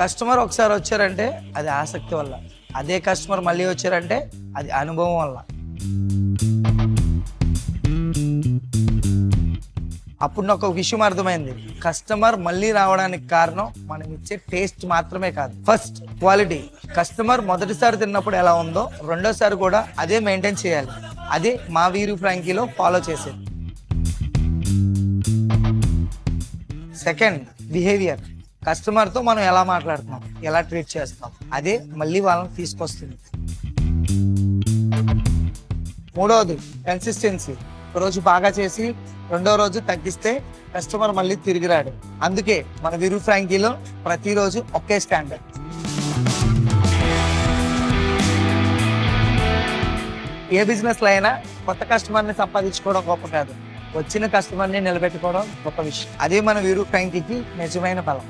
Customer ఒకసారి వచ్చారంటే అది ఆసక్తి వల్ల, అదే కస్టమర్ మళ్ళీ వచ్చారంటే అది అనుభవం వల్ల. అప్పుడు నాకు ఒక విషయం అర్థమైంది, కస్టమర్ మళ్ళీ రావడానికి కారణం మనం ఇచ్చే టేస్ట్ మాత్రమే కాదు, ఫస్ట్ క్వాలిటీ. కస్టమర్ మొదటిసారి తిన్నప్పుడు ఎలా ఉందో రెండోసారి కూడా అదే మెయింటైన్ చేయాలి. అదే మా వీరు ఫ్రాంకీలో ఫాలో చేసేది. Second, behaviour. కస్టమర్తో మనం ఎలా మాట్లాడుతున్నాం, ఎలా ట్రీట్ చేస్తున్నాం, అదే మళ్ళీ వాళ్ళని తీసుకొస్తుంది. మూడవది, కన్సిస్టెన్సీ. ఒక రోజు బాగా చేసి రెండో రోజు తగ్గిస్తే కస్టమర్ మళ్ళీ తిరిగి రాడు. అందుకే మన వీరు ఫ్రాంకీలో ప్రతిరోజు ఒకే స్టాండర్డ్. ఏ బిజినెస్ లో అయినా కొత్త కస్టమర్ని సంపాదించుకోవడం గొప్ప కాదు, వచ్చిన కస్టమర్ని నిలబెట్టుకోవడం గొప్ప విషయం. అదే మన వీరు ఫ్రాంకీకి నిజమైన బలం.